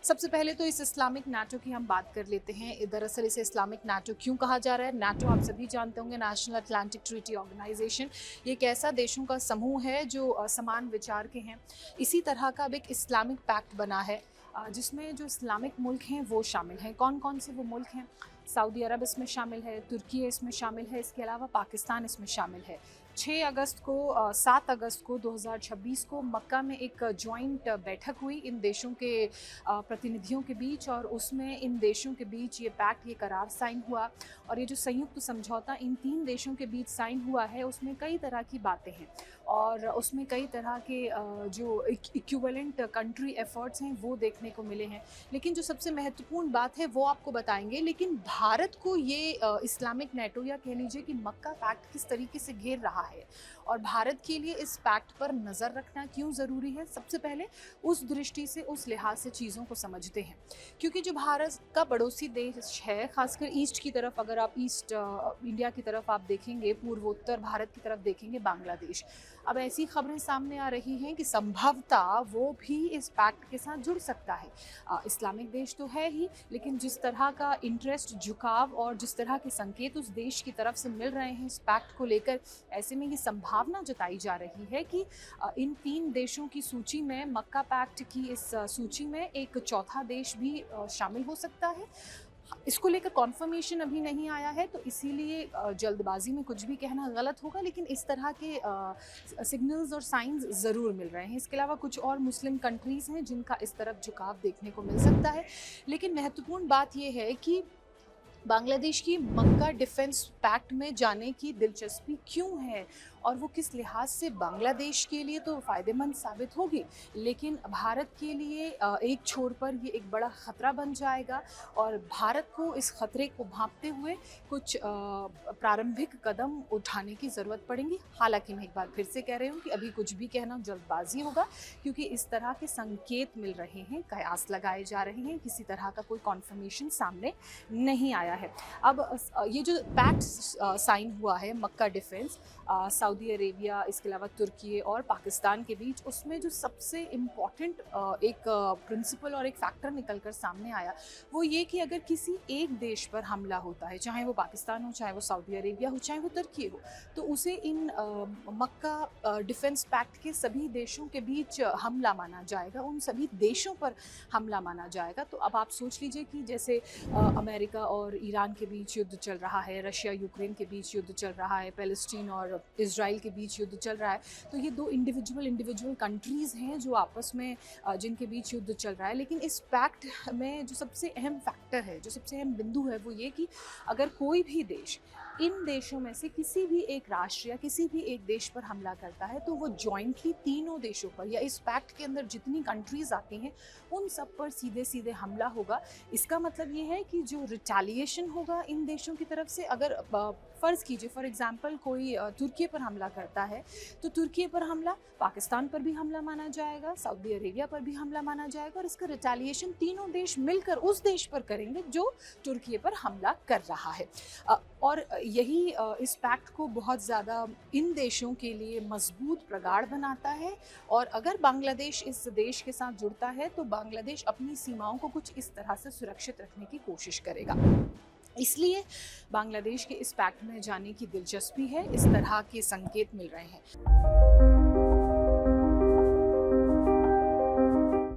सबसे पहले तो इस इस्लामिक नाटो की हम बात कर लेते हैं। दरअसल इसे इस्लामिक नाटो क्यों कहा जा रहा है? नाटो आप सभी जानते होंगे, नेशनल अटलांटिक ट्रीटी ऑर्गेनाइजेशन। ये एक ऐसा देशों का समूह है जो समान विचार के हैं। इसी तरह का अब एक इस्लामिक पैक्ट बना है जिसमें जो इस्लामिक मुल्क हैं वो शामिल हैं। कौन कौन से वो मुल्क हैं? सऊदी अरब इसमें शामिल है, तुर्की इसमें शामिल है, इसके अलावा पाकिस्तान इसमें शामिल है। 7 अगस्त को 2026 को मक्का में एक जॉइंट बैठक हुई इन देशों के प्रतिनिधियों के बीच, और उसमें इन देशों के बीच ये पैक्ट, ये करार साइन हुआ। और ये जो संयुक्त समझौता इन 3 देशों के बीच साइन हुआ है उसमें कई तरह की बातें हैं और उसमें कई तरह के जो इक्विवेलेंट कंट्री एफर्ट्स हैं वो देखने को मिले हैं। लेकिन जो सबसे महत्वपूर्ण बात है वो आपको बताएंगे। लेकिन भारत को ये इस्लामिक नाटो या कह लीजिए कि मक्का पैक्ट किस तरीके से घेर रहा है और भारत के लिए इस पैक्ट पर नज़र रखना क्यों ज़रूरी है, सबसे पहले उस दृष्टि से, उस लिहाज से चीज़ों को समझते हैं। क्योंकि जो भारत का पड़ोसी देश है, खासकर ईस्ट की तरफ, अगर आप ईस्ट इंडिया की तरफ आप देखेंगे, पूर्वोत्तर भारत की तरफ देखेंगे, बांग्लादेश, अब ऐसी खबरें सामने आ रही हैं कि संभवतः वो भी इस पैक्ट के साथ जुड़ सकता है। इस्लामिक देश तो है ही, लेकिन जिस तरह का इंटरेस्ट, झुकाव और जिस तरह के संकेत उस देश की तरफ से मिल रहे हैं इस पैक्ट को लेकर, ऐसे में ये संभावना जताई जा रही है कि इन 3 देशों की सूची में, मक्का पैक्ट की इस सूची में एक चौथा देश भी शामिल हो सकता है। इसको लेकर कॉन्फर्मेशन अभी नहीं आया है, तो इसीलिए जल्दबाजी में कुछ भी कहना गलत होगा, लेकिन इस तरह के सिग्नल्स और साइंस ज़रूर मिल रहे हैं। इसके अलावा कुछ और मुस्लिम कंट्रीज़ हैं जिनका इस तरफ झुकाव देखने को मिल सकता है। लेकिन महत्वपूर्ण बात यह है कि बांग्लादेश की मक्का डिफेंस पैक्ट में जाने की दिलचस्पी क्यों है और वो किस लिहाज से बांग्लादेश के लिए तो फ़ायदेमंद साबित होगी, लेकिन भारत के लिए एक छोर पर ये एक बड़ा ख़तरा बन जाएगा और भारत को इस ख़तरे को भांपते हुए कुछ प्रारंभिक कदम उठाने की ज़रूरत पड़ेगी। हालांकि मैं एक बार फिर से कह रही हूँ कि अभी कुछ भी कहना जल्दबाजी होगा, क्योंकि इस तरह के संकेत मिल रहे हैं, कयास लगाए जा रहे हैं, किसी तरह का कोई कॉन्फर्मेशन सामने नहीं आया है। अब ये जो पैक्ट साइन हुआ है मक्का डिफेंस, सऊदी अरेबिया, इसके अलावा तुर्की और पाकिस्तान के बीच, उसमें जो सबसे इम्पॉर्टेंट एक प्रिंसिपल और एक फैक्टर निकल कर सामने आया वो ये कि अगर किसी एक देश पर हमला होता है, चाहे वो पाकिस्तान हो, चाहे वो सऊदी अरेबिया हो, चाहे वो तुर्की हो, तो उसे इन मक्का डिफेंस पैक्ट के सभी देशों के बीच हमला माना जाएगा, उन सभी देशों पर हमला माना जाएगा। तो अब आप सोच लीजिए कि जैसे अमेरिका और ईरान के बीच युद्ध चल रहा है, रशिया यूक्रेन के बीच युद्ध चल रहा है, पैलेस्टीन और इजराइल के बीच युद्ध चल रहा है, तो ये 2 इंडिविजुअल कंट्रीज़ हैं जो आपस में जिनके बीच युद्ध चल रहा है। लेकिन इस पैक्ट में जो सबसे अहम फैक्टर है, जो सबसे अहम बिंदु है, वो ये कि अगर कोई भी देश इन देशों में से किसी भी एक राष्ट्र या किसी भी एक देश पर हमला करता है, तो वो जॉइंटली तीनों देशों पर, या इस पैक्ट के अंदर जितनी कंट्रीज़ आती हैं उन सब पर सीधे सीधे हमला होगा। इसका मतलब ये है कि जो रिटेलिएशन होगा इन देशों की तरफ से, अगर फ़र्ज़ कीजिए फॉर एग्ज़ाम्पल कोई तुर्की पर हमला करता है, तो तुर्की पर हमला पाकिस्तान पर भी हमला माना जाएगा, सऊदी अरेबिया पर भी हमला माना जाएगा, और इसका रिटेलिएशन तीनों देश मिलकर उस देश पर करेंगे जो तुर्की पर हमला कर रहा है। और यही इस पैक्ट को बहुत ज़्यादा इन देशों के लिए मजबूत प्रगाढ़ बनाता है। और अगर बांग्लादेश इस देश के साथ जुड़ता है तो बांग्लादेश अपनी सीमाओं को कुछ इस तरह से सुरक्षित रखने की कोशिश करेगा। इसलिए बांग्लादेश के इस पैक्ट में जाने की दिलचस्पी है, इस तरह के संकेत मिल रहे हैं।